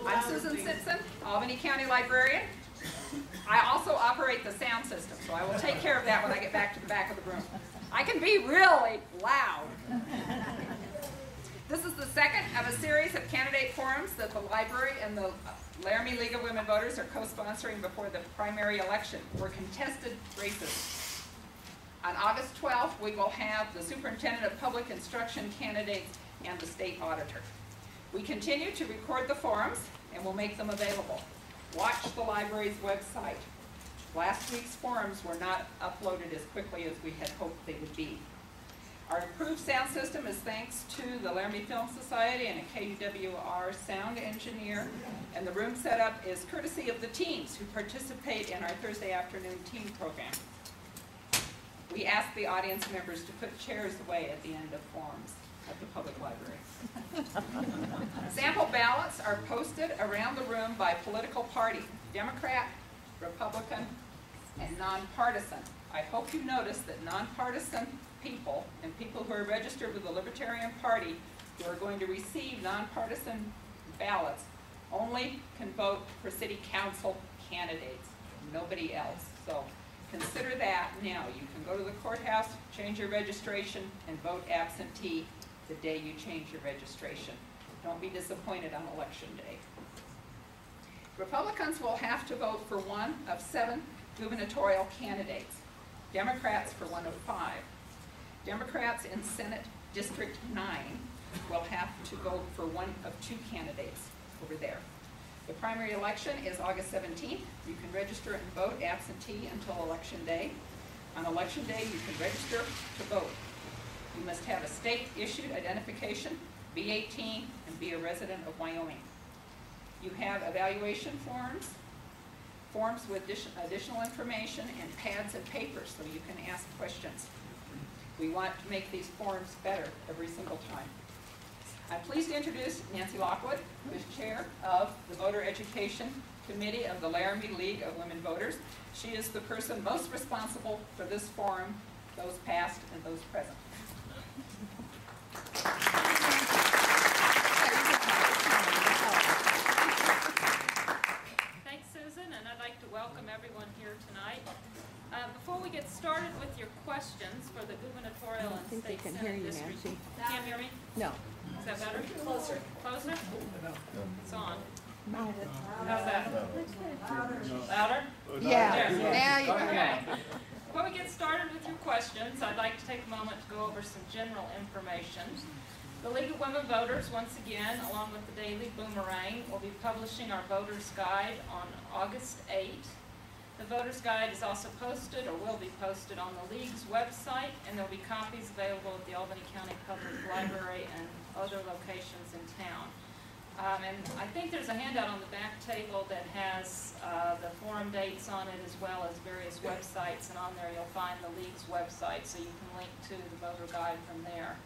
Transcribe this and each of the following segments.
I'm Susan Simpson, Albany County Librarian. I also operate the sound system, so I will take care of that when I get back to the back of the room. I can be really loud. This is the second of a series of candidate forums that the library and the Laramie League of Women Voters are co-sponsoring before the primary election for contested races. On August 12th, we will have the Superintendent of Public Instruction candidates and the state auditor. We continue to record the forums and will make them available. Watch the library's website. Last week's forums were not uploaded as quickly as we had hoped they would be. Our improved sound system is thanks to the Laramie Film Society and a KUWR sound engineer, and the room setup is courtesy of the teams who participate in our Thursday afternoon team program. We ask the audience members to put chairs away at the end of forums at the public library. Sample ballots are posted around the room by political party, Democrat, Republican, and nonpartisan. I hope you notice that nonpartisan people and people who are registered with the Libertarian Party who are going to receive nonpartisan ballots only can vote for city council candidates, nobody else. So consider that now. You can go to the courthouse, change your registration, and vote absentee the day you change your registration. Don't be disappointed on election day. Republicans will have to vote for one of 7 gubernatorial candidates. Democrats for one of 5. Democrats in Senate District 9 will have to vote for one of 2 candidates over there. The primary election is August 17th. You can register and vote absentee until election day. On election day, you can register to vote. You must have a state-issued identification, be 18, and be a resident of Wyoming. You have evaluation forms, forms with additional information, and pads and papers so you can ask questions. We want to make these forms better every single time. I'm pleased to introduce Nancy Lockwood, who is chair of the Voter Education Committee of the Laramie League of Women Voters. She is the person most responsible for this forum, those past and those present. Thanks, Susan, and I'd like to welcome everyone here tonight. Before we get started with your questions for the gubernatorial and state senate district, you can't hear me? No. Is that better? Closer. Closer? It's on. Louder. How's that? Louder? Yeah. There. Now you Okay. Before we get started with your questions, I'd like to take a moment to go over some general information. The League of Women Voters, once again, along with the Daily Boomerang, will be publishing our Voters Guide on August 8th. The Voters Guide is also posted, or will be posted, on the League's website, and there will be copies available at the Albany County Public Library and other locations in town. And I think there's a handout on the back table that has the forum dates on it, as well as various websites, and on there you'll find the League's website, so you can link to the voter guide from there.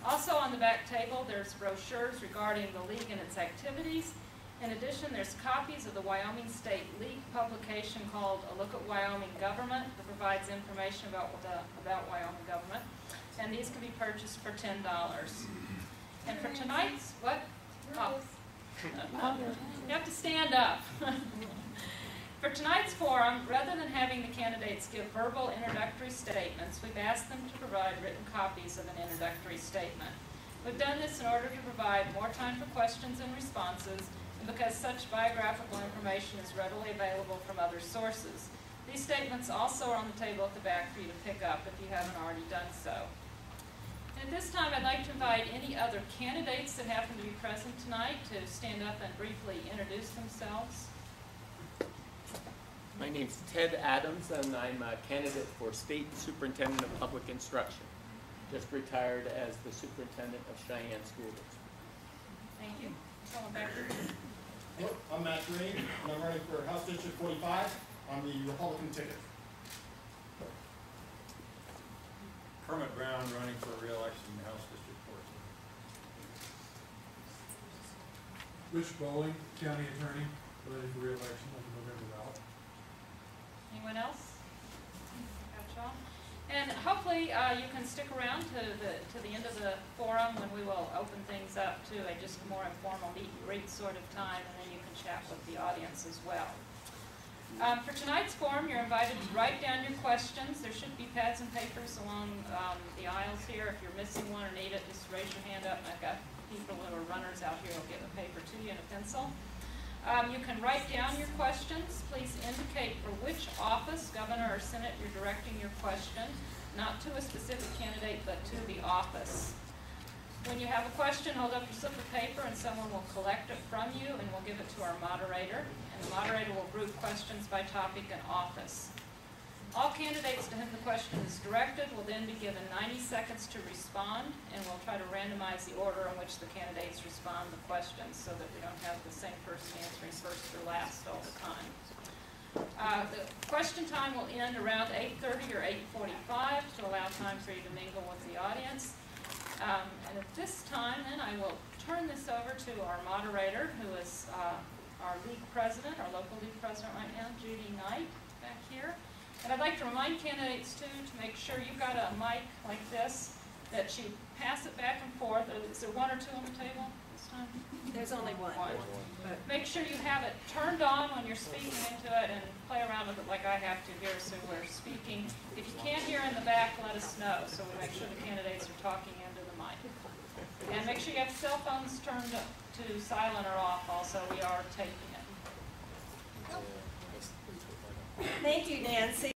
Also on the back table, there's brochures regarding the League and its activities. In addition, there's copies of the Wyoming State League publication called A Look at Wyoming Government that provides information about Wyoming government. And these can be purchased for $10. And for tonight's, what? Oh. You have to stand up. For tonight's forum, rather than having the candidates give verbal introductory statements, we've asked them to provide written copies of an introductory statement. We've done this in order to provide more time for questions and responses, and because such biographical information is readily available from other sources. These statements also are on the table at the back for you to pick up if you haven't already done so. And at this time, I'd like to invite any other candidates that happen to be present tonight to stand up and briefly introduce themselves. My name's Ted Adams, and I'm a candidate for State Superintendent of Public Instruction. Just retired as the Superintendent of Cheyenne School District. Thank you. Someone back here. Hello, I'm Matt Green, and I'm running for House District 45 on the Republican ticket. Kermit Brown, running for re-election in House District 14. Rich Bowling, County Attorney, running for re-election on the November ballot. Anyone else? Got y'all? And hopefully you can stick around to the end of the forum when we will open things up to a just more informal meet and greet sort of time, and then you can chat with the audience as well. For tonight's forum, you're invited to write down your questions. There should be pads and papers along the aisles here. If you're missing one or need it, just raise your hand up, and I've got people who are runners out here who will give a paper to you and a pencil. You can write down your questions. Please indicate for which office, governor or senate, you're directing your question, not to a specific candidate, but to the office. When you have a question, hold up your slip of paper and someone will collect it from you and we'll give it to our moderator. And the moderator will group questions by topic and office. All candidates to whom the question is directed will then be given 90 seconds to respond, and we'll try to randomize the order in which the candidates respond to questions so that we don't have the same person answering first or last all the time. The question time will end around 8:30 or 8:45 to allow time for you to mingle with the audience. And at this time, then, I will turn this over to our moderator, who is our league president, our local league president right now, Judy Knight, back here. And I'd like to remind candidates, too, to make sure you've got a mic like this, that you pass it back and forth. Is there one or two on the table this time? There's only one. Make sure you have it turned on when you're speaking into it and play around with it like I have to here so we're speaking. If you can't hear in the back, let us know so we make sure the candidates are talking into the mic. And make sure you have cell phones turned to silent or off also. We are taping it. Thank you, Nancy.